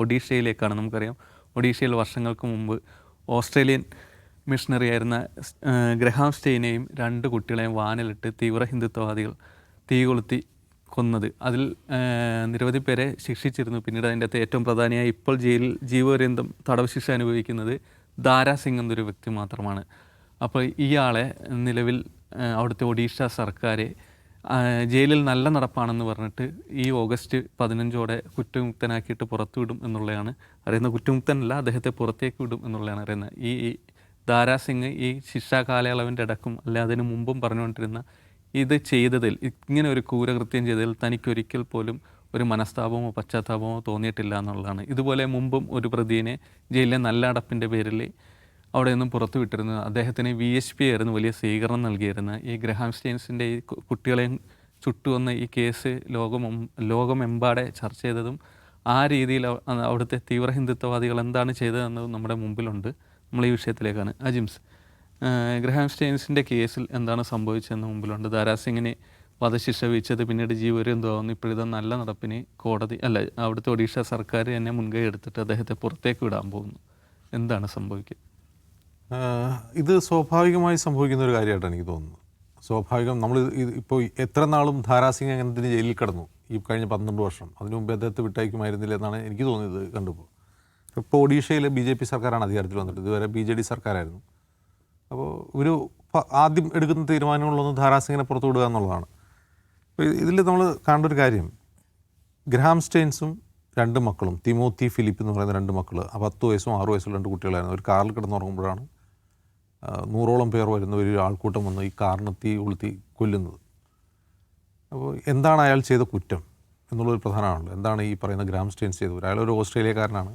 ഒഡീഷയിലേക്കാണ്. നമുക്കറിയാം ഒഡീഷയിൽ വർഷങ്ങൾക്ക് മുമ്പ് ഓസ്ട്രേലിയൻ മിഷണറി ആയിരുന്ന ഗ്രഹാം സ്റ്റെയിനെയും 2 കുട്ടികളെയും വാനിലിട്ട് തീവ്ര ഹിന്ദുത്വവാദികൾ തീ കൊളുത്തി കൊന്നത്. അതിൽ നിരവധി പേരെ ശിക്ഷിച്ചിരുന്നു. പിന്നീട് അതിൻ്റെ അകത്ത് ഏറ്റവും പ്രധാനിയായി ഇപ്പോൾ ജയിലിൽ ജീവപര്യന്തം തടവ് ശിക്ഷ അനുഭവിക്കുന്നത് ദാരാ സിംഗ് എന്നൊരു വ്യക്തി മാത്രമാണ്. അപ്പോൾ ഇയാളെ നിലവിൽ അവിടുത്തെ ഒഡീഷ സർക്കാർ ജയിലിൽ നല്ല നടപ്പാണെന്ന് പറഞ്ഞിട്ട് ഈ ഓഗസ്റ്റ് 15 കുറ്റമുക്തനാക്കിയിട്ട് പുറത്തുവിടും എന്നുള്ളതാണ് അറിയുന്നത്. കുറ്റമുക്തനല്ല, അദ്ദേഹത്തെ പുറത്തേക്ക് വിടും എന്നുള്ളതാണ് അറിയുന്നത്. ഈ ദാരാ സിംഗ് ഈ ശിക്ഷാ കാലയളവിൻ്റെ ഇടക്കും അല്ലെ അതിന് മുമ്പും പറഞ്ഞുകൊണ്ടിരുന്ന ഇത് ചെയ്തതിൽ, ഇങ്ങനെ ഒരു ക്രൂരകൃത്യം ചെയ്തതിൽ തനിക്കൊരിക്കൽ പോലും ഒരു മനസ്താപമോ പശ്ചാത്താപമോ തോന്നിയിട്ടില്ല എന്നുള്ളതാണ്. ഇതുപോലെ മുമ്പും ഒരു പ്രതിയെ ജയിലിലെ നല്ല അടപ്പിൻ്റെ പേരിൽ അവിടെ നിന്നും പുറത്തു വിട്ടിരുന്നു. അദ്ദേഹത്തിന് VHP ആയിരുന്നു വലിയ സ്വീകരണം നൽകിയിരുന്നത്. ഈ ഗ്രഹാം സ്റ്റെയിൻസിൻ്റെ ഈ കുട്ടികളെയും ചുട്ടുവന്ന ഈ കേസ് ലോകമെമ്പാടെ ചർച്ച ചെയ്തതും ആ രീതിയിൽ അവിടുത്തെ തീവ്ര ഹിന്ദുത്വവാദികൾ എന്താണ് ചെയ്തതെന്നത് നമ്മുടെ മുമ്പിലുണ്ട്. നമ്മൾ ഈ വിഷയത്തിലേക്കാണ്. അജിംസ്, ഗ്രഹാം സ്റ്റെയിൻസിൻ്റെ കേസിൽ എന്താണ് സംഭവിച്ചതെന്ന് മുമ്പിലുണ്ട്. ദാരാ സിംഗിനെ വധശിക്ഷ വിധിച്ചത് പിന്നീട് ജീവപര്യന്തമാവുന്നു. ഇപ്പോഴത്തെ നല്ല നടപ്പിന് കോടതി അവിടുത്തെ ഒഡീഷ സർക്കാർ തന്നെ മുൻകൈ എടുത്തിട്ട് അദ്ദേഹത്തെ പുറത്തേക്ക് വിടാൻ പോകുന്നു. എന്താണ് സംഭവിക്കുക? ഇത് സ്വാഭാവികമായി സംഭവിക്കുന്ന ഒരു കാര്യമായിട്ടാണ് എനിക്ക് തോന്നുന്നത്. സ്വാഭാവികം. നമ്മൾ ഇപ്പോൾ എത്ര നാളും ദാരാ സിംഗ് അങ്ങനത്തിന് ജയിലിൽ കിടന്നു ഈ കഴിഞ്ഞ 12 വർഷം. അതിനു മുമ്പ് അദ്ദേഹത്തെ വിട്ടയക്കുമായിരുന്നില്ല എന്നാണ് എനിക്ക് തോന്നിയത് കണ്ടപ്പോൾ. ഇപ്പോൾ ഒഡീഷയിൽ BJP സർക്കാരാണ് അധികാരത്തിൽ വന്നിട്ട്, ഇതുവരെ BJD സർക്കാരായിരുന്നു. അപ്പോൾ ഒരു ആദ്യം എടുക്കുന്ന തീരുമാനങ്ങളിലൊന്ന് ദാരാ സിംഗിനെ പുറത്തു വിടുക എന്നുള്ളതാണ്. അപ്പോൾ ഇതിൽ നമ്മൾ കാണേണ്ട ഒരു കാര്യം, ഗ്രഹാം സ്റ്റെയിൻസും 2 മക്കളും, തിമോത്തി ഫിലിപ്പ് എന്ന് പറയുന്ന 2 മക്കൾ, 10 വയസ്സും 6 വയസ്സുള്ള 2 കുട്ടികളായിരുന്നു. ഒരു കാറിൽ കിടന്നുറങ്ങുമ്പോഴാണ് 100ഓളം പേർ വരുന്ന ഒരു ആൾക്കൂട്ടം വന്ന് ഈ കാറിന് തീ കൊളുത്തി കൊല്ലുന്നത്. അപ്പോൾ എന്താണ് അയാൾ ചെയ്ത കുറ്റം എന്നുള്ളൊരു പ്രധാനമാണല്ലോ. എന്താണ് ഈ പറയുന്ന ഗ്രഹാം സ്റ്റെയിൻസ് ചെയ്തത്? അയാളൊരു ഓസ്ട്രേലിയക്കാരനാണ്.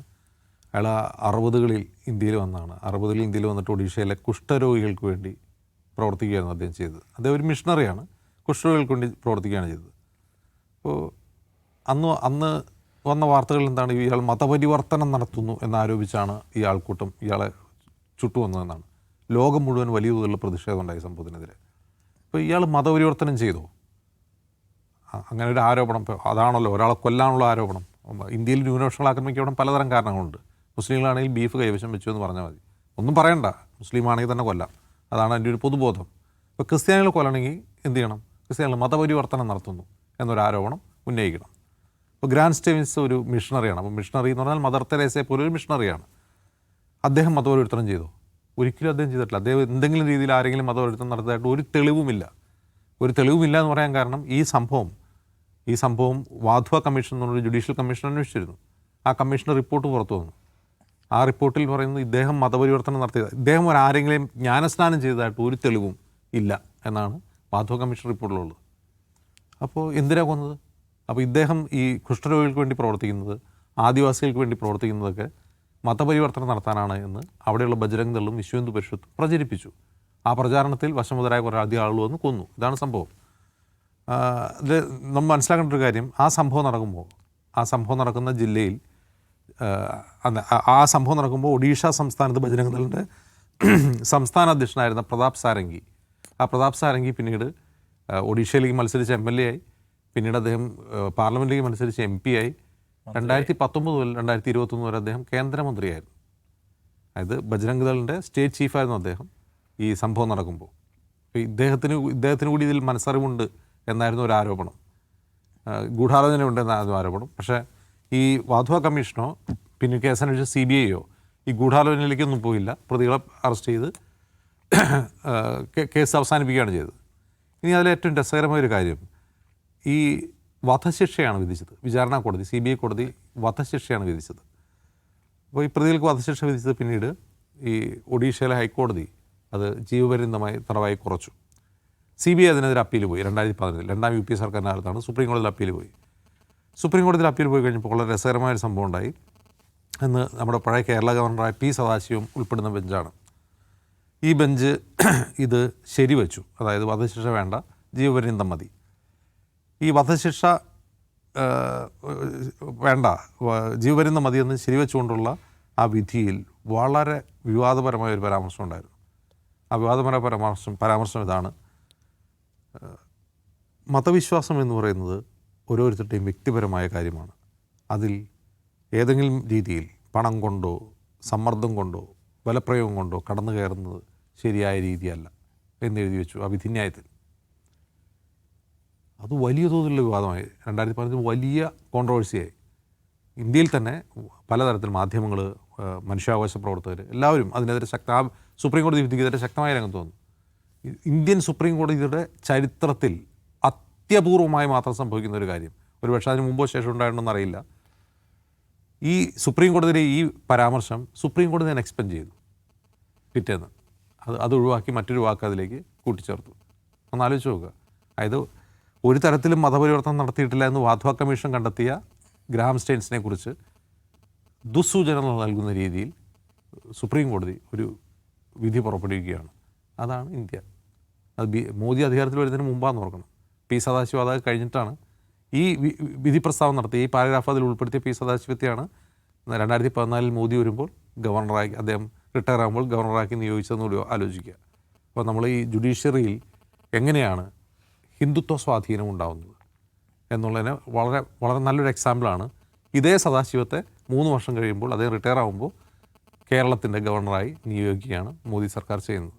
അയാൾ 60കളിൽ ഇന്ത്യയിൽ വന്നതാണ്. 60കളിൽ ഇന്ത്യയിൽ വന്നിട്ട് ഒഡീഷയിലെ കുഷ്ഠരോഗികൾക്ക് വേണ്ടി പ്രവർത്തിക്കുകയായിരുന്നു അദ്ദേഹം ചെയ്തത്. അദ്ദേഹം ഒരു മിഷണറിയാണ്, കുഷ്ഠരോഗികൾക്ക് വേണ്ടി പ്രവർത്തിക്കുകയാണ് ചെയ്തത്. അപ്പോൾ അന്ന് വന്ന വാർത്തകൾ എന്താണ്? ഇയാൾ മതപരിവർത്തനം നടത്തുന്നു എന്നാരോപിച്ചാണ് ഈ ആൾക്കൂട്ടം ഇയാളെ ചുട്ടുവന്നതെന്നാണ്. ലോകം മുഴുവൻ വലിയ തോതിലുള്ള പ്രതിഷേധം ഉണ്ടായി സംഭവത്തിനെതിരെ. അപ്പോൾ ഇയാൾ മതപരിവർത്തനം ചെയ്തോ? അങ്ങനെ ഒരു ആരോപണം അതാണല്ലോ, ഒരാളെ കൊല്ലാനുള്ള ആരോപണം. ഇന്ത്യയിൽ ന്യൂനപക്ഷങ്ങൾ ആക്രമിക്കപ്പെടാൻ പലതരം കാരണങ്ങളുണ്ട്. മുസ്ലിങ്ങളാണെങ്കിൽ ബീഫ് കൈവശം വെച്ചു എന്ന് പറഞ്ഞാൽ മതി, ഒന്നും പറയണ്ട. മുസ്ലിം ആണെങ്കിൽ തന്നെ കൊല്ലാം, അതാണ് എൻ്റെ ഒരു പൊതുബോധം. ഇപ്പോൾ ക്രിസ്ത്യാനികൾ കൊല്ലണമെങ്കിൽ എന്ത് ചെയ്യണം? ക്രിസ്ത്യാനികൾ മതപരിവർത്തനം നടത്തുന്നു എന്നൊരു ആരോപണം ഉന്നയിക്കണം. ഇപ്പോൾ ഗ്രഹാം സ്റ്റെയിൻസ് ഒരു മിഷണറിയാണ്. അപ്പോൾ മിഷണറി എന്ന് പറഞ്ഞാൽ മദർ തെരേസയെ പോലെ ഒരു മിഷണറിയാണ്. അദ്ദേഹം മതപരിവർത്തനം ചെയ്തോ? ഒരിക്കലും അദ്ദേഹം ചെയ്തിട്ടില്ല. അദ്ദേഹം എന്തെങ്കിലും രീതിയിൽ ആരെങ്കിലും മതപരിവർത്തനം നടത്തിയതായിട്ട് ഒരു തെളിവുമില്ല. ഒരു തെളിവുമില്ല എന്ന് പറയാൻ കാരണം ഈ സംഭവം വാധ്വ കമ്മീഷൻ എന്നൊരു ജുഡീഷ്യൽ കമ്മീഷൻ അന്വേഷിച്ചിരുന്നു. ആ കമ്മീഷൻ്റെ റിപ്പോർട്ട് പുറത്തു വന്നു. ആ റിപ്പോർട്ടിൽ പറയുന്നത് ഇദ്ദേഹം മതപരിവർത്തനം നടത്തിയത്, ഇദ്ദേഹം ആരെങ്കിലും ജ്ഞാനസ്നാനം ചെയ്തതായിട്ട് ഒരു തെളിവും ഇല്ല എന്നാണ് വാധ്വ കമ്മീഷൻ റിപ്പോർട്ടിലുള്ളത്. അപ്പോൾ എന്തിനാ കൊന്നത്? അപ്പോൾ ഇദ്ദേഹം ഈ കുഷ്ഠരോഗികൾക്ക് വേണ്ടി പ്രവർത്തിക്കുന്നത്, ആദിവാസികൾക്ക് വേണ്ടി പ്രവർത്തിക്കുന്നതൊക്കെ മതപരിവർത്തനം നടത്താനാണ് എന്ന് അവിടെയുള്ള ബജ്രംഗ് ദളും വിശ്വഹിന്ദു പരിഷത്തും പ്രചരിപ്പിച്ചു. ആ പ്രചാരണത്തിൽ വശമുതരായ കുറേ അധികം ആളുകൾ വന്ന് കൊന്നു. ഇതാണ് സംഭവം. ഇത് നമ്മൾ മനസ്സിലാക്കേണ്ട ഒരു കാര്യം, ആ സംഭവം നടക്കുന്ന ജില്ലയിൽ ആ സംഭവം നടക്കുമ്പോൾ ഒഡീഷ സംസ്ഥാനത്ത് ബജ്രംഗ് ദളിൻ്റെ സംസ്ഥാന അധ്യക്ഷനായിരുന്ന പ്രതാപ് സാരംഗി പിന്നീട് ഒഡീഷയിലേക്ക് മത്സരിച്ച് MLA ആയി. പിന്നീട് അദ്ദേഹം പാർലമെൻറ്റിലേക്ക് മത്സരിച്ച് MP ആയി. 2019 മുതൽ 2021 വരെ അദ്ദേഹം കേന്ദ്രമന്ത്രിയായിരുന്നു. അതായത് ബജ്രംഗ് ദളിൻ്റെ സ്റ്റേറ്റ് ചീഫായിരുന്നു അദ്ദേഹം ഈ സംഭവം നടക്കുമ്പോൾ. ഇദ്ദേഹത്തിന് കൂടി ഇതിൽ മനസ്സറിവുണ്ട് എന്നായിരുന്നു ഒരു ആരോപണം. ഗൂഢാലോചന ഉണ്ടെന്നായിരുന്നു ആരോപണം. പക്ഷേ ഈ വാധ്വ കമ്മീഷനോ പിന്നെ കേസ് അന്വേഷിച്ച CBI ഈ ഗൂഢാലോചനയിലേക്കൊന്നും പോയില്ല. പ്രതികളെ അറസ്റ്റ് ചെയ്ത് കേസ് അവസാനിപ്പിക്കുകയാണ് ചെയ്തത്. ഇനി അതിലേറ്റവും രസകരമായൊരു കാര്യം, ഈ വധശിക്ഷയാണ് വിധിച്ചത്. വിചാരണ കോടതി, CBI കോടതി വധശിക്ഷയാണ് വിധിച്ചത്. അപ്പോൾ ഈ പ്രതികൾക്ക് വധശിക്ഷ വിധിച്ചത് പിന്നീട് ഈ ഒഡീഷയിലെ ഹൈക്കോടതി അത് ജീവപര്യന്തമായി തടവായി കുറച്ചു. CBI അതിനെതിരെ അപ്പീൽ പോയി. 2017 രണ്ടാം UP സർക്കാരിൻ്റെ കാലത്താണ് സുപ്രീം കോടതിയിൽ അപ്പീൽ പോയി. സുപ്രീം കോടതിയിൽ അപ്പീൽ പോയി കഴിഞ്ഞപ്പോൾ വളരെ രസകരമായൊരു സംഭവം ഉണ്ടായി. എന്ന് നമ്മുടെ പഴയ കേരള ഗവർണറായ P. സദാശിവം ഉൾപ്പെടുന്ന ബെഞ്ചാണ്. ഈ ബെഞ്ച് ഇത് ശരിവെച്ചു. അതായത് വധശിക്ഷ വേണ്ട, ജീവപര്യന്തം മതി. ഈ വധശിക്ഷ വേണ്ട, ജീവപര്യന്തം മതിയെന്ന് ശരിവെച്ചുകൊണ്ടുള്ള ആ വിധിയിൽ വളരെ വിവാദപരമായ ഒരു പരാമർശം ഉണ്ടായിരുന്നു. ആ വിവാദപരമായ പരാമർശം ഇതാണ്: മതവിശ്വാസം എന്ന് പറയുന്നത് ഓരോരുത്തരുടെയും വ്യക്തിപരമായ കാര്യമാണ്. അതിൽ ഏതെങ്കിലും രീതിയിൽ പണം കൊണ്ടോ സമ്മർദ്ദം കൊണ്ടോ ബലപ്രയോഗം കൊണ്ടോ കടന്നു കയറുന്നത് ശരിയായ രീതിയല്ല എന്നെഴുതി വെച്ചു ആ വിധിന്യായത്തിൽ. അത് വലിയ തോതിലുള്ള വിവാദമായി. 2015 വലിയ കോൺട്രവേഴ്സിയായി. ഇന്ത്യയിൽ തന്നെ പലതരത്തിൽ മാധ്യമങ്ങൾ, മനുഷ്യാവകാശ പ്രവർത്തകർ എല്ലാവരും അതിനെതിരെ സുപ്രീം കോടതി വിധിക്കെതിരെ ശക്തമായ രംഗത്ത് വന്നു. ഇന്ത്യൻ സുപ്രീം കോടതിയുടെ ചരിത്രത്തിൽ അത്യപൂർവമായി മാത്രം സംഭവിക്കുന്ന ഒരു കാര്യം, ഒരുപക്ഷെ അതിന് മുമ്പോ ശേഷം ഉണ്ടായിട്ടുണ്ടെന്ന് അറിയില്ല, ഈ സുപ്രീം കോടതിയുടെ ഈ പരാമർശം സുപ്രീം കോടതി തന്നെ എക്സ്പെൻഡ് ചെയ്തു പിറ്റേന്ന്. അത് ഒഴിവാക്കി മറ്റൊരു വാക്ക് അതിലേക്ക് കൂട്ടിച്ചേർത്തു. ഒന്ന് ആലോചിച്ച് നോക്കുക. അതായത് ഒരു തരത്തിലും മതപരിവർത്തനം നടത്തിയിട്ടില്ല എന്ന് വാധ്വ കമ്മീഷൻ കണ്ടെത്തിയ ഗ്രാഹം സ്റ്റെയിൻസിനെ കുറിച്ച് ദുസ്സൂചനകൾ നൽകുന്ന രീതിയിൽ സുപ്രീം കോടതി ഒരു വിധി പുറപ്പെടുവിക്കുകയാണ്. അതാണ് ഇന്ത്യ. അത് മോദി അധികാരത്തിൽ വരുന്നതിന് മുമ്പാന്ന് ഓർക്കണം. പി സദാശിവം അതൊക്കെ കഴിഞ്ഞിട്ടാണ് ഈ വിധി പ്രസ്താവന നടത്തി. ഈ പാരഗ്രാഫ് അതിൽ ഉൾപ്പെടുത്തിയ പി സദാശിവത്തെയാണ് 2014 മോദി വരുമ്പോൾ ഗവർണറാക്കി, അദ്ദേഹം റിട്ടയർ ആകുമ്പോൾ ഗവർണറാക്കി നിയോഗിച്ചതെന്ന് ആലോചിക്കുക. അപ്പോൾ നമ്മൾ ഈ ജുഡീഷ്യറിയിൽ എങ്ങനെയാണ് ഹിന്ദുത്വ സ്വാധീനം ഉണ്ടാകുന്നത് എന്നുള്ളതിന് വളരെ വളരെ നല്ലൊരു എക്സാമ്പിളാണ്. ഇതേ സദാശിവത്തെ 3 വർഷം കഴിയുമ്പോൾ അദ്ദേഹം റിട്ടയർ ആകുമ്പോൾ കേരളത്തിൻ്റെ ഗവർണറായി നിയോഗിക്കുകയാണ് മോദി സർക്കാർ ചെയ്യുന്നത്.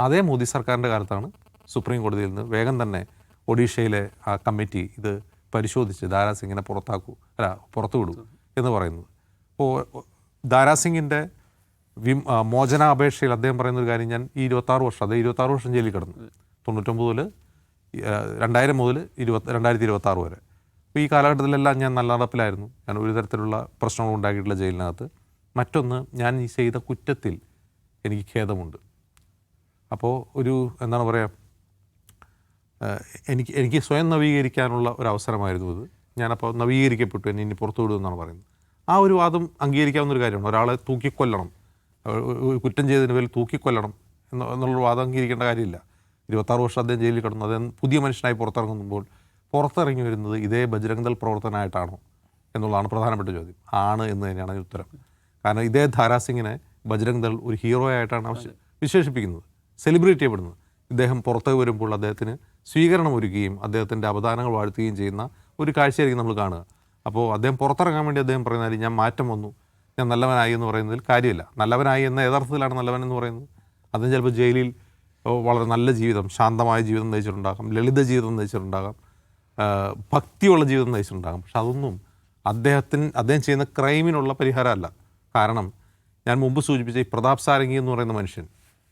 അതേ മോദി സർക്കാരിൻ്റെ കാലത്താണ് സുപ്രീം കോടതിയിൽ നിന്ന് വേഗം തന്നെ ഒഡീഷയിലെ ആ കമ്മിറ്റി ഇത് പരിശോധിച്ച് ദാരാസിംഗിനെ പുറത്തു വിടൂ എന്ന് പറയുന്നത്. അപ്പോൾ ദാരാസിംഗിൻ്റെ മോചനാപേക്ഷയിൽ അദ്ദേഹം പറയുന്നൊരു കാര്യം, ഞാൻ ഈ 26 വർഷം ജയിലിൽ കിടന്നു, 99 മുതൽ 2000 മുതൽ 2026 വരെ. അപ്പോൾ ഈ കാലഘട്ടത്തിലെല്ലാം ഞാൻ നല്ല നടപ്പിലായിരുന്നു. ഞാൻ ഒരു തരത്തിലുള്ള പ്രശ്നങ്ങൾ ഉണ്ടാക്കിയിട്ടുള്ള ജയിലിനകത്ത്. മറ്റൊന്ന്, ഞാൻ ഈ ചെയ്ത കുറ്റത്തിൽ എനിക്ക് ഖേദമുണ്ട്. അപ്പോൾ എന്താണ് പറയുക, എനിക്ക് സ്വയം നവീകരിക്കാനുള്ള ഒരു അവസരമായിരുന്നു ഇത്. ഞാനപ്പോൾ നവീകരിക്കപ്പെട്ടു, എന്നെ ഇനി പുറത്തു വിടുമെന്നാണ് പറയുന്നത്. ആ ഒരു വാദം അംഗീകരിക്കാവുന്നൊരു കാര്യമാണ്. ഒരാളെ തൂക്കിക്കൊല്ലണം, കുറ്റം ചെയ്തതിന് പേരിൽ തൂക്കിക്കൊല്ലണം എന്നുള്ളൊരു വാദം അംഗീകരിക്കേണ്ട കാര്യമില്ല. 26 വർഷം അദ്ദേഹം ജയിലിൽ കിടന്നു. അദ്ദേഹം പുതിയ മനുഷ്യനായി പുറത്തിറങ്ങി വരുന്നത് ഇതേ ബജ്രംഗ് ദൾ പ്രവർത്തനമായിട്ടാണോ എന്നുള്ളതാണ് പ്രധാനപ്പെട്ട ചോദ്യം. ആണ് എന്ന് തന്നെയാണ് അതിന് ഉത്തരം. കാരണം ഇതേ ധാരാസിംഗിനെ ബജ്രംഗ് ദൾ ഒരു ഹീറോ ആയിട്ടാണ് വിശേഷിപ്പിക്കുന്നത്, സെലിബ്രേറ്റ് ചെയ്യപ്പെടുന്നത്. ഇദ്ദേഹം പുറത്തേക്ക് വരുമ്പോൾ അദ്ദേഹത്തിന് സ്വീകരണം ഒരുക്കുകയും അദ്ദേഹത്തിൻ്റെ അവദാനങ്ങൾ വാഴ്ത്തുകയും ചെയ്യുന്ന ഒരു കാഴ്ചയായിരിക്കും നമ്മൾ കാണുക. അപ്പോൾ അദ്ദേഹം പുറത്തിറങ്ങാൻ വേണ്ടി അദ്ദേഹം പറയുന്നത്, ഞാൻ മാറ്റം വന്നു, ഞാൻ നല്ലവനായി എന്ന് പറയുന്നതിൽ കാര്യമില്ല. നല്ലവനായി എന്ന യഥാർത്ഥത്തിലാണ് നല്ലവൻ എന്ന് പറയുന്നത്. അതും ചിലപ്പോൾ ജയിലിൽ വളരെ നല്ല ജീവിതം, ശാന്തമായ ജീവിതം നയിച്ചിട്ടുണ്ടാകാം, ലളിത ജീവിതം നയിച്ചിട്ടുണ്ടാകാം, ഭക്തിയുള്ള ജീവിതം നയിച്ചിട്ടുണ്ടാകാം. പക്ഷെ അതൊന്നും അദ്ദേഹം ചെയ്യുന്ന ക്രൈമിനുള്ള പരിഹാരമല്ല. കാരണം ഞാൻ മുമ്പ് സൂചിപ്പിച്ച ഈ പ്രതാപ് സാരംഗി എന്ന് പറയുന്ന മനുഷ്യൻ,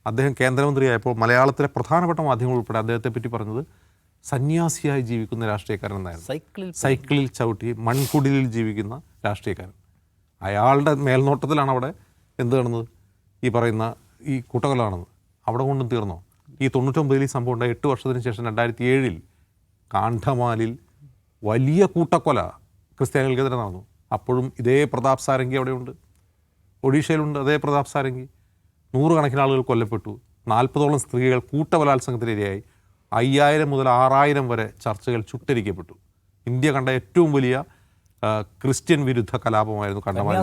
അദ്ദേഹം കേന്ദ്രമന്ത്രിയായപ്പോൾ മലയാളത്തിലെ പ്രധാനപ്പെട്ട മാധ്യമങ്ങൾ ഉൾപ്പെടെ അദ്ദേഹത്തെ പറ്റി പറഞ്ഞത് സന്യാസിയായി ജീവിക്കുന്ന രാഷ്ട്രീയക്കാരൻ എന്നായിരുന്നു. സൈക്കിളിൽ ചവിട്ടി മൺകുടിലിൽ ജീവിക്കുന്ന രാഷ്ട്രീയക്കാരൻ. അയാളുടെ മേൽനോട്ടത്തിലാണ് അവിടെ എന്ത് കാണുന്നത്, ഈ പറയുന്ന ഈ കൂട്ടക്കൊല കാണുന്നത്. അവിടെ കൊണ്ടും തീർന്നോ? ഈ 99 സംഭവം ഉണ്ടായി. 8 വർഷത്തിന് ശേഷം 2007 കാണ്ഡമാലിൽ വലിയ കൂട്ടക്കൊല ക്രിസ്ത്യാനികൾക്കെതിരെ നടന്നു. അപ്പോഴും ഇതേ പ്രതാപ് സാരംഗി അവിടെയുണ്ട്, ഒഡീഷയിലുണ്ട് അതേ പ്രതാപ് സാരംഗി. 100 കണക്കിന് ആളുകൾ കൊല്ലപ്പെട്ടു, 40ഓളം സ്ത്രീകൾ കൂട്ടബലാത്സംഗത്തിനിരയായി, 5000 മുതൽ 6000 വരെ ചർച്ചകൾ ചുട്ടരിക്കപ്പെട്ടു. ഇന്ത്യ കണ്ട ഏറ്റവും വലിയ ക്രിസ്ത്യൻ വിരുദ്ധ കലാപമായിരുന്നു കണ്ഡമാലി.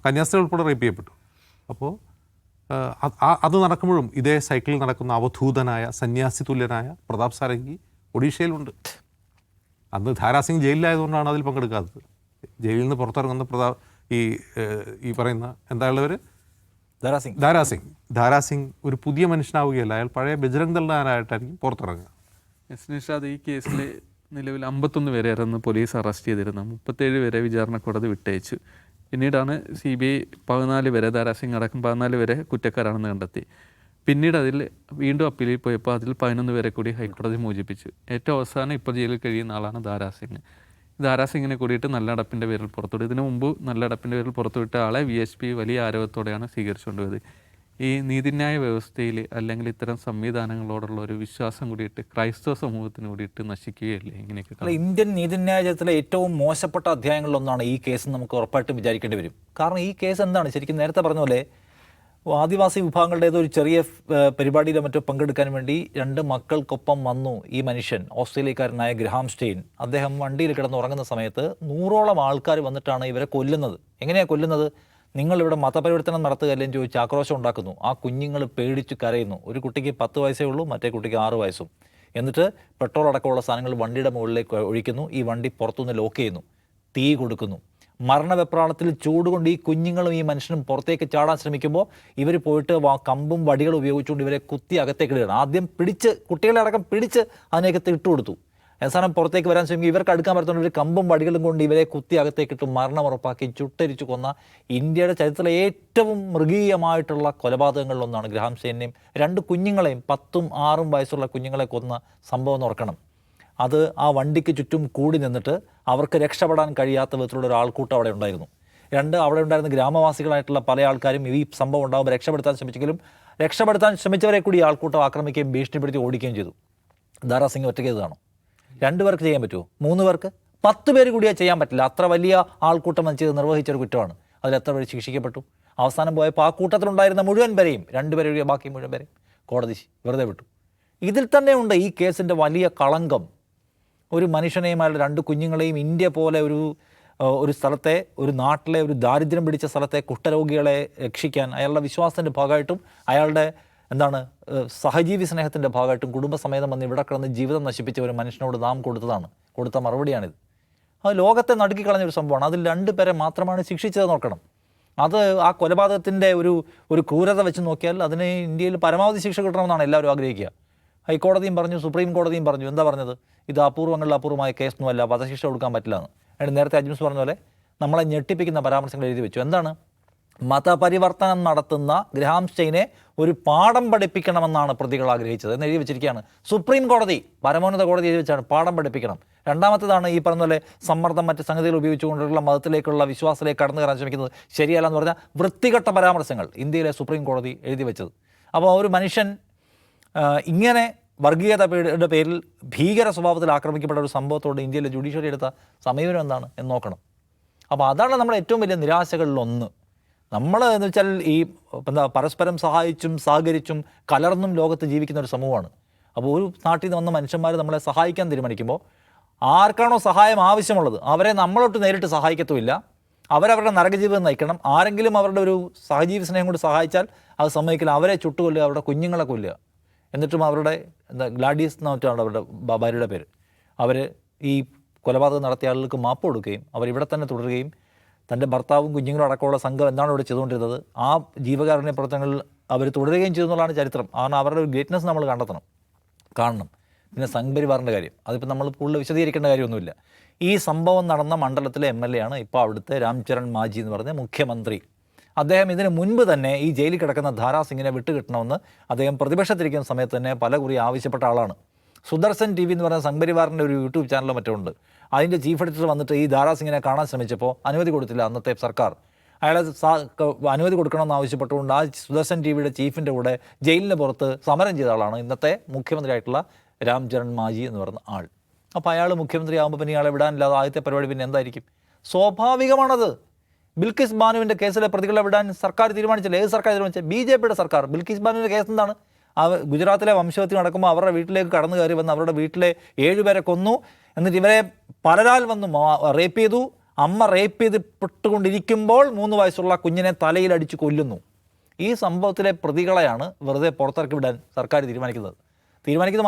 കന്യാസ്ത്രീകൾ ഉൾപ്പെടെ റേപ്പ് ചെയ്യപ്പെട്ടു. അപ്പോൾ അത് നടക്കുമ്പോഴും ഇതേ സൈക്കിളിൽ നടക്കുന്ന അവധൂതനായ സന്യാസി തുല്യനായ പ്രതാപ് സാരംഗി ഒഡീഷയിലുണ്ട്. അന്ന് ധാരാസിംഗ് ജയിലിലായതുകൊണ്ടാണ് അതിൽ പങ്കെടുക്കാത്തത്. ജയിലിൽ നിന്ന് പുറത്തിറങ്ങുന്ന ഈ പറയുന്ന എന്തായുള്ളവർ ധാരാസിംഗ് ഒരു പുതിയ മനുഷ്യനാവുകയല്ല, അയാൾ പഴയ ബജ്രംഗ് ദളിനായിട്ടായിരിക്കും പുറത്തിറങ്ങുക. നിഷാദ്, ഈ കേസിൽ നിലവിൽ 51 പേരെയായിരുന്നു പോലീസ് അറസ്റ്റ് ചെയ്തിരുന്നത്. 37 പേരെ വിചാരണ കോടതി വിട്ടയച്ചു. പിന്നീടാണ് CBI 14 പേരെ, ധാരാസിംഗ് അടക്കം 14 പേരെ കുറ്റക്കാരാണെന്ന് കണ്ടെത്തി. പിന്നീട് അതിൽ വീണ്ടും അപ്പീലിൽ പോയപ്പോൾ അതിൽ 11 പേരെ കൂടി ഹൈക്കോടതി മോചിപ്പിച്ചു. ഏറ്റവും അവസാനം ഇപ്പോൾ ജയിലിൽ കഴിയുന്ന ആളാണ് ധാരാസിംഗ്. ധാരാസിംഗിനെ കൂടിയിട്ട് നല്ലടപ്പിൻ്റെ പേരിൽ പുറത്തുവിട്ടു. ഇതിനു മുമ്പ് നല്ലടപ്പിൻ്റെ പേരിൽ പുറത്തുവിട്ട ആളെ VHP വലിയ ആരവത്തോടെയാണ് സ്വീകരിച്ചുകൊണ്ടുപോയത്. ഈ നീതിന്യായ വ്യവസ്ഥയിൽ അല്ലെങ്കിൽ ഇത്തരം സംവിധാനങ്ങളോടുള്ള ഒരു വിശ്വാസം കൂടിയിട്ട് ക്രൈസ്തവ സമൂഹത്തിന് കൂടിയിട്ട് നശിക്കുകയല്ലേ ഇങ്ങനെയൊക്കെ? അല്ല, ഇന്ത്യൻ നീതിന്യായ ചരിത്രത്തിലെ ഏറ്റവും മോശപ്പെട്ട അധ്യായങ്ങളിലൊന്നാണ് ഈ കേസ് നമുക്ക് ഉറപ്പായിട്ടും വിചാരിക്കേണ്ടി വരും. കാരണം ഈ കേസ് എന്താണ്, ശരിക്കും നേരത്തെ പറഞ്ഞ പോലെ ആദിവാസി വിഭാഗങ്ങളുടെ ഏതൊരു ചെറിയ പരിപാടിയിലോ മറ്റോ പങ്കെടുക്കാൻ വേണ്ടി 2 മക്കൾക്കൊപ്പം വന്നു ഈ മനുഷ്യൻ, ഓസ്ട്രേലിയക്കാരനായ ഗ്രഹാം സ്റ്റെയിൻ. അദ്ദേഹം വണ്ടിയിൽ കിടന്ന് ഉറങ്ങുന്ന സമയത്ത് 100ഓളം ആൾക്കാർ വന്നിട്ടാണ് ഇവരെ കൊല്ലുന്നത്. എങ്ങനെയാണ് കൊല്ലുന്നത്? നിങ്ങളിവിടെ മതപരിവർത്തനം നടത്തുകയല്ലെന്ന് ചോദിച്ച് ആക്രോശം ഉണ്ടാക്കുന്നു. ആ കുഞ്ഞുങ്ങൾ പേടിച്ച് കരയുന്നു. ഒരു കുട്ടിക്ക് 10 വയസ്സേ ഉള്ളൂ, മറ്റേ കുട്ടിക്ക് 6 വയസ്സും. എന്നിട്ട് പെട്രോൾ അടക്കമുള്ള സാധനങ്ങൾ വണ്ടിയുടെ മുകളിലേക്ക് ഒഴിക്കുന്നു. ഈ വണ്ടി പുറത്തുനിന്ന് ലോക്ക് ചെയ്യുന്നു, തീ കൊടുക്കുന്നു. മരണവെപ്രാളത്തിൽ ചൂടുകൊണ്ട് ഈ കുഞ്ഞുങ്ങളും ഈ മനുഷ്യനും പുറത്തേക്ക് ചാടാൻ ശ്രമിക്കുമ്പോൾ ഇവർ പോയിട്ട് കമ്പും വടികളും ഉപയോഗിച്ചുകൊണ്ട് ഇവരെ കുത്തി അകത്തേക്ക് ഇടുകയാണ്. ആദ്യം കുട്ടികളെ അടക്കം പിടിച്ച് അതിനകത്ത് ഇട്ട് കൊടുത്തു. അവസാനം പുറത്തേക്ക് വരാൻ ശ്രമിക്കും. ഇവർക്ക് അടുക്കാൻ പറ്റുന്ന ഒരു കമ്പും വടികളും കൊണ്ട് ഇവരെ കുത്തി അകത്തേക്കിട്ട് മരണം ഉറപ്പാക്കി ചുട്ടരിച്ചു കൊന്ന ഇന്ത്യയുടെ ചരിത്രത്തിലെ ഏറ്റവും മൃഗീയമായിട്ടുള്ള കൊലപാതകങ്ങളിലൊന്നാണ് ഗ്രഹാം സ്റ്റെയിനെയും 2 കുഞ്ഞുങ്ങളെയും 10ഉം 6ഉം വയസ്സുള്ള കുഞ്ഞുങ്ങളെ കൊന്ന സംഭവം എന്ന് ഓർക്കണം. അത് ആ വണ്ടിക്ക് ചുറ്റും കൂടി നിന്നിട്ട് അവർക്ക് രക്ഷപ്പെടാൻ കഴിയാത്ത വിധത്തിലുള്ള ഒരു ആൾക്കൂട്ടം അവിടെ ഉണ്ടായിരുന്നു. 2 അവിടെ ഉണ്ടായിരുന്ന ഗ്രാമവാസികളായിട്ടുള്ള പല ആൾക്കാരും ഈ സംഭവം ഉണ്ടാകുമ്പോൾ രക്ഷപ്പെടുത്താൻ ശ്രമിച്ചെങ്കിലും രക്ഷപ്പെടുത്താൻ ശ്രമിച്ചവരെ കൂടി ആൾക്കൂട്ടം ആക്രമിക്കുകയും ഭീഷണിപ്പെടുത്തി ഓടിക്കുകയും ചെയ്തു. ദാരാ സിംഗ് ഒറ്റയ്ക്ക് ചെയ്തതാണോ? 2 പേർക്ക് ചെയ്യാൻ പറ്റുമോ? 3 പേർക്ക്? 10 പേര് കൂടിയാൽ ചെയ്യാൻ പറ്റില്ല. അത്ര വലിയ ആൾക്കൂട്ടം ചെയ്ത് നിർവഹിച്ചൊരു കുറ്റമാണ്. അതിൽ എത്ര പേര് ശിക്ഷിക്കപ്പെട്ടു? അവസാനം പോയപ്പോൾ ആ കൂട്ടത്തിലുണ്ടായിരുന്ന മുഴുവൻ പേരെയും 2 പേരെ ഒഴികെ ബാക്കി മുഴുവൻ പേരെയും കോടതി വെറുതെ വിട്ടു. ഇതിൽ തന്നെ ഉണ്ട് ഈ കേസിൻ്റെ വലിയ കളങ്കം. ഒരു മനുഷ്യനെയും അയാളുടെ 2 കുഞ്ഞുങ്ങളെയും ഇന്ത്യ പോലെ ഒരു സ്ഥലത്തെ, ഒരു നാട്ടിലെ, ഒരു ദാരിദ്ര്യം പിടിച്ച സ്ഥലത്തെ കുഷ്ഠരോഗികളെ രക്ഷിക്കാൻ അയാളുടെ വിശ്വാസത്തിൻ്റെ ഭാഗമായിട്ടും അയാളുടെ സഹജീവി സ്നേഹത്തിൻ്റെ ഭാഗമായിട്ടും കുടുംബസമേതം വന്ന് ഇവിടെ കിടന്ന് ജീവിതം നശിപ്പിച്ച ഒരു മനുഷ്യനോട് നാം കൊടുത്ത മറുപടിയാണിത്. അത് ലോകത്തെ നടുക്കിക്കളഞ്ഞൊരു സംഭവമാണ്. അതിൽ 2 പേരെ മാത്രമാണ് ശിക്ഷിച്ചത് നോക്കണം. അത് ആ കൊലപാതകത്തിൻ്റെ ഒരു ക്രൂരത വെച്ച് നോക്കിയാൽ അതിന് ഇന്ത്യയിൽ പരമാവധി ശിക്ഷ കിട്ടണമെന്നാണ് എല്ലാവരും ആഗ്രഹിക്കുക. ഹൈക്കോടതിയും പറഞ്ഞു, സുപ്രീം കോടതിയും പറഞ്ഞു. എന്താ പറഞ്ഞത്? ഇത് അപൂർവങ്ങളിൽ അപൂർവമായ കേസൊന്നുമല്ല, വധശിക്ഷ കൊടുക്കാൻ പറ്റില്ല എന്ന്. അതിന് നേരത്തെ അജ്മസ് പറഞ്ഞ പോലെ നമ്മളെ ഞെട്ടിപ്പിക്കുന്ന പരാമർശങ്ങൾ എഴുതി വെച്ചു. എന്താണ്? മതപരിവർത്തനം നടത്തുന്ന ഗ്രഹാം സ്റ്റെയിനെ ഒരു പാഠം പഠിപ്പിക്കണമെന്നാണ് പ്രതികൾ ആഗ്രഹിച്ചത് എന്ന് എഴുതി വെച്ചിരിക്കുകയാണ്. സുപ്രീം കോടതി, പരമോന്നത കോടതി എഴുതി വെച്ചാണ് പാഠം പഠിപ്പിക്കണം. രണ്ടാമത്തേതാണ് ഈ പറഞ്ഞ പോലെ സമ്മർദ്ദം, മറ്റ് സംഗതികൾ ഉപയോഗിച്ചുകൊണ്ടുള്ള മതത്തിലേക്കുള്ള വിശ്വാസത്തിലേക്ക് കടന്നു കയറാൻ ശ്രമിക്കുന്നത് ശരിയല്ല എന്ന് പറഞ്ഞാൽ വൃത്തികെട്ട പരാമർശങ്ങൾ ഇന്ത്യയിലെ സുപ്രീം കോടതി എഴുതി വെച്ചത്. അപ്പോൾ ഒരു മനുഷ്യൻ ഇങ്ങനെ വർഗീയതയുടെ പേരിൽ ഭീകര സ്വഭാവത്തിൽ ആക്രമിക്കപ്പെട്ട ഒരു സംഭവത്തോട് ഇന്ത്യയിലെ ജുഡീഷ്യറി എടുത്ത സമീപനം എന്താണ് എന്ന് നോക്കണം. അപ്പോൾ അതാണ് നമ്മുടെ ഏറ്റവും വലിയ നിരാശകളിലൊന്ന്. നമ്മൾ എന്ന് വെച്ചാൽ ഈ പരസ്പരം സഹായിച്ചും സഹകരിച്ചും കലർന്നും ലോകത്ത് ജീവിക്കുന്ന ഒരു സമൂഹമാണ്. അപ്പോൾ ഒരു നാട്ടിൽ നിന്ന് വന്ന മനുഷ്യന്മാർ നമ്മളെ സഹായിക്കാൻ തീരുമാനിക്കുമ്പോൾ ആർക്കാണോ സഹായം ആവശ്യമുള്ളത് അവരെ നമ്മളൊട്ട് നേരിട്ട് സഹായിക്കത്തുമില്ല. അവരവരുടെ നരകജീവിതം നയിക്കണം. ആരെങ്കിലും അവരുടെ ഒരു സഹജീവി സ്നേഹം കൊണ്ട് സഹായിച്ചാൽ അത് സമ്മതിക്കില്ല. അവരെ ചുട്ടുകൊല്ലുക, അവരുടെ കുഞ്ഞുങ്ങളെ കൊല്ലുക. എന്നിട്ടും അവരുടെ ഗ്ലാഡീസ് എന്നാണ് അവരുടെ ഭാര്യയുടെ പേര്. അവർ ഈ കൊലപാതകം നടത്തിയ ആളുകൾക്ക് മാപ്പ് കൊടുക്കുകയും അവരിവിടെ തന്നെ തുടരുകയും തൻ്റെ ഭർത്താവും കുഞ്ഞുങ്ങളും അടക്കമുള്ള സംഘം എന്താണ് ഇവിടെ ചെയ്തുകൊണ്ടിരുന്നത് ആ ജീവകാരുണ്യ പ്രവർത്തനങ്ങളിൽ അവർ തുടരുകയും ചെയ്തു എന്നുള്ളതാണ് ചരിത്രം. കാരണം അവരുടെ ഒരു ഗ്രേറ്റ്നസ് നമ്മൾ കാണണം. പിന്നെ സംഘപരിവാറിൻ്റെ കാര്യം അതിപ്പോൾ നമ്മൾ കൂടുതൽ വിശദീകരിക്കേണ്ട കാര്യമൊന്നുമില്ല. ഈ സംഭവം നടന്ന മണ്ഡലത്തിലെ MLA ആണ് ഇപ്പോൾ അവിടുത്തെ രാംചരൺ മാജി എന്ന് പറഞ്ഞ മുഖ്യമന്ത്രി. അദ്ദേഹം ഇതിന് മുൻപ് തന്നെ ഈ ജയിലിൽ കിടക്കുന്ന ധാരാ സിംഗിനെ വിട്ടുകിട്ടണമെന്ന് അദ്ദേഹം പ്രതിപക്ഷത്തിരിക്കുന്ന സമയത്ത് തന്നെ പല കുറി ആവശ്യപ്പെട്ട ആളാണ്. സുദർശൻ TV എന്ന് പറയുന്ന സംഘപരിവാറിൻ്റെ ഒരു യൂട്യൂബ് ചാനലോ മറ്റോ ഉണ്ട്. അതിൻ്റെ ചീഫ് എഡിറ്റർ വന്നിട്ട് ഈ ധാരാ സിംഗിനെ കാണാൻ ശ്രമിച്ചപ്പോൾ അനുമതി കൊടുത്തില്ല അന്നത്തെ സർക്കാർ. അയാളെ അനുമതി കൊടുക്കണമെന്ന് ആവശ്യപ്പെട്ടുകൊണ്ട് ആ സുദർശൻ TVയുടെ ചീഫിൻ്റെ കൂടെ ജയിലിന് പുറത്ത് സമരം ചെയ്ത ആളാണ് ഇന്നത്തെ മുഖ്യമന്ത്രിയായിട്ടുള്ള രാംചരൺ മാജി എന്ന് പറയുന്ന ആൾ. അപ്പോൾ അയാൾ മുഖ്യമന്ത്രി ആകുമ്പോൾ പിന്നെ ഇയാളെ വിടാനില്ലാതെ ആദ്യത്തെ പരിപാടി പിന്നെ എന്തായിരിക്കും? സ്വാഭാവികമാണത്. ബിൽക്കിസ് ബാനുവിൻ്റെ കേസിലെ പ്രതികളെ വിടാൻ സർക്കാർ തീരുമാനിച്ചില്ല. ഏത് സർക്കാർ തീരുമാനിച്ചത്? BJPയുടെ സർക്കാർ. ബിൽക്കിസ് ബാനുവിൻ്റെ കേസ് എന്താണ്? ഗുജറാത്തിലെ വംശഹത്യ നടക്കുമ്പോൾ അവരുടെ വീട്ടിലേക്ക് കടന്നു കയറി വന്ന് അവരുടെ വീട്ടിലെ 7 പേരെ കൊന്നു. എന്നിട്ട് ഇവരെ പലരാൽ വന്നു റേപ്പ് ചെയ്തു. അമ്മ റേപ്പ് ചെയ്തിപ്പെട്ടുകൊണ്ടിരിക്കുമ്പോൾ 3 വയസ്സുള്ള കുഞ്ഞിനെ തലയിലടിച്ച് കൊല്ലുന്നു. ഈ സംഭവത്തിലെ പ്രതികളെയാണ് വെറുതെ പുറത്തിറക്കി വിടാൻ സർക്കാർ തീരുമാനിക്കുന്നത്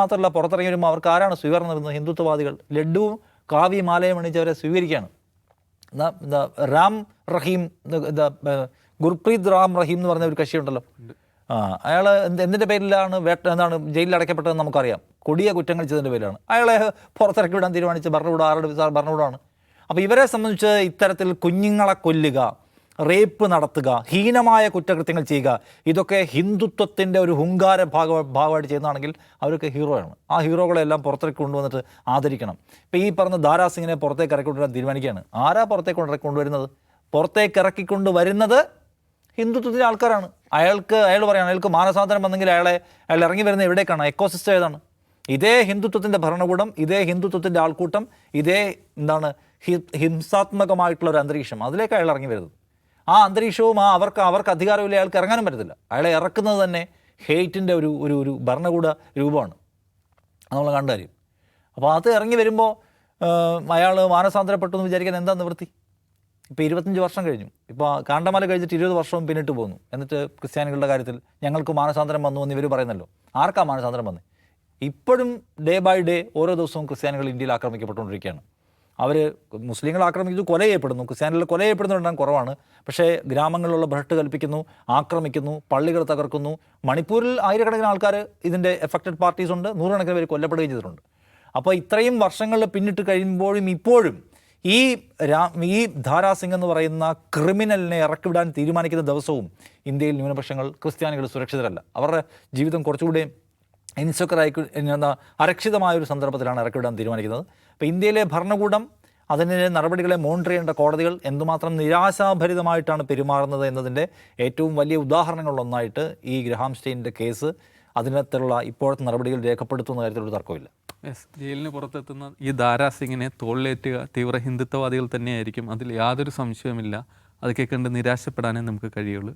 മാത്രമല്ല, പുറത്തിറങ്ങി വരുമ്പോൾ അവർക്ക് ആരാണ് സ്വീകരണം നൽകുന്നത്? ഹിന്ദുത്വവാദികൾ. ലഡ്ഡുവും കാവ്യ മാലയും അണിച്ചവരെ സ്വീകരിക്കുകയാണ്. റാം റഹീം, ഗുർപ്രീത് റാം റഹീം എന്ന് പറഞ്ഞ ഒരു കക്ഷിയുണ്ടല്ലോ, അയാൾ എന്തിൻ്റെ പേരിലാണ് എന്താണ് ജയിലിൽ അടയ്ക്കപ്പെട്ടതെന്ന് നമുക്കറിയാം. കൊടിയ കുറ്റങ്ങൾ ചെയ്തതിൻ്റെ പേരിലാണ്. അയാളെ പുറത്തിറക്കി വിടാൻ തീരുമാനിച്ച ഭരണകൂടം ആരുടെ ഭരണകൂടമാണ്? അപ്പോൾ ഇവരെ സംബന്ധിച്ച് ഇത്തരത്തിൽ കുഞ്ഞുങ്ങളെ കൊല്ലുക, റേപ്പ് നടത്തുക, ഹീനമായ കുറ്റകൃത്യങ്ങൾ ചെയ്യുക, ഇതൊക്കെ ഹിന്ദുത്വത്തിൻ്റെ ഒരു ഹുങ്കാര ഭാഗമായിട്ട് ചെയ്യുന്നതാണെങ്കിൽ അവർക്ക് ഹീറോയാണ്. ആ ഹീറോകളെല്ലാം പുറത്തേക്ക് കൊണ്ടുവന്നിട്ട് ആദരിക്കണം. ഇപ്പോൾ ഈ പറഞ്ഞ ധാരാ സിംഗിനെ പുറത്തേക്ക് ഇറക്കിക്കൊണ്ടുവരാൻ തീരുമാനിക്കുകയാണ്. ആരാ പുറത്തേക്ക് കൊണ്ടുവരുന്നത്? പുറത്തേക്ക് ഇറക്കിക്കൊണ്ടുവരുന്നത് ഹിന്ദുത്വത്തിൻ്റെ ആൾക്കാരാണ്. അയാൾ പറയാണ് അയാൾക്ക് മാനസാന്തരം വന്നെങ്കിൽ അയാൾ ഇറങ്ങി വരുന്നത് എവിടേക്കാണ്? എക്കോസിസ്റ്റം ഏതാണ്? ഇതേ ഹിന്ദുത്വത്തിൻ്റെ ഭരണകൂടം, ഇതേ ഹിന്ദുത്വത്തിൻ്റെ ആൾക്കൂട്ടം, ഇതേ ഹിംസാത്മകമായിട്ടുള്ള ഒരു അന്തരീക്ഷം, അതിലേക്ക് അയാൾ ഇറങ്ങി വരുന്നത്. ആ അന്തരീക്ഷവും അവർക്ക് അധികാരമില്ല, അയാൾക്ക് ഇറങ്ങാനും പറ്റത്തില്ല. അയാളെ ഇറക്കുന്നത് തന്നെ ഹെയ്റ്റിൻ്റെ ഒരു ഭരണകൂട രൂപമാണ്. അത് നമ്മൾ കണ്ട കാര്യം. അപ്പോൾ അത് ഇറങ്ങി വരുമ്പോൾ അയാൾ മാനസാന്തരപ്പെട്ടു എന്ന് വിചാരിക്കാൻ എന്താ നിവൃത്തി? ഇപ്പോൾ 25 വർഷം കഴിഞ്ഞു. ഇപ്പോൾ കാണ്ടമാല കഴിച്ചിട്ട് 20 വർഷവും പിന്നിട്ട് പോകുന്നു. എന്നിട്ട് ക്രിസ്ത്യാനികളുടെ കാര്യത്തിൽ ഞങ്ങൾക്ക് മാനസാന്തരം വന്നു എന്ന് ഇവർ പറയുന്നല്ലോ. ആർക്കാ മാനസാന്തരം വന്നത്? ഇപ്പോഴും ഡേ ബൈ ഡേ ഓരോ ദിവസവും ക്രിസ്ത്യാനികൾ ഇന്ത്യയിൽ ആക്രമിക്കപ്പെട്ടുകൊണ്ടിരിക്കുകയാണ്. അവർ മുസ്ലിങ്ങൾ ആക്രമിക്കുന്നു, കൊല ചെയ്യപ്പെടുന്നു, ക്രിസ്ത്യാനികൾ കൊല ചെയ്യപ്പെടുന്നവരെണ്ണം കുറവാണ്. പക്ഷേ ഗ്രാമങ്ങളിലുള്ള ഭ്രഷ്ട് കൽപ്പിക്കുന്നു, ആക്രമിക്കുന്നു, പള്ളികൾ തകർക്കുന്നു. മണിപ്പൂരിൽ ആയിരക്കണക്കിന് ആൾക്കാർ ഇതിൻ്റെ എഫക്റ്റഡ് പാർട്ടീസ് ഉണ്ട്, നൂറുകണക്കിന് പേര് കൊല്ലപ്പെടുകയും ചെയ്തിട്ടുണ്ട്. അപ്പോൾ ഇത്രയും വർഷങ്ങളിൽ പിന്നിട്ട് കഴിയുമ്പോഴും ഇപ്പോഴും ഈ ധാരാസിംഗ് എന്ന് പറയുന്ന ക്രിമിനലിനെ ഇറക്കിവിടാൻ തീരുമാനിക്കുന്ന ദിവസവും ഇന്ത്യയിൽ ന്യൂനപക്ഷങ്ങൾ, ക്രിസ്ത്യാനികൾ സുരക്ഷിതരല്ല. അവരുടെ ജീവിതം കുറച്ചുകൂടി ഇൻസെക്യൂറായി അരക്ഷിതമായൊരു സന്ദർഭത്തിലാണ് ഇറക്കിവിടാൻ തീരുമാനിക്കുന്നത്. അപ്പോൾ ഇന്ത്യയിലെ ഭരണകൂടം അതിൻ്റെ നടപടികളെ മോണിറ്റർ ചെയ്യേണ്ട കോടതികൾ എന്തുമാത്രം നിരാശാഭരിതമായിട്ടാണ് പെരുമാറുന്നത് എന്നതിൻ്റെ ഏറ്റവും വലിയ ഉദാഹരണങ്ങളിലൊന്നായിട്ട് ഈ ഗ്രഹാം സ്റ്റെയിനിൻ്റെ കേസ് അതിനകത്തുള്ള ഇപ്പോഴത്തെ നടപടികൾ രേഖപ്പെടുത്തുന്ന കാര്യത്തിലൊരു തർക്കമില്ല. ജയിലിന് പുറത്തെത്തുന്ന ഈ ധാരാസിംഗിനെ തോളിലേറ്റുക തീവ്ര ഹിന്ദുത്വവാദികൾ തന്നെയായിരിക്കും, അതിൽ യാതൊരു സംശയവുമില്ല. അതൊക്കെ കണ്ട് നിരാശപ്പെടാനേ നമുക്ക് കഴിയുള്ളൂ.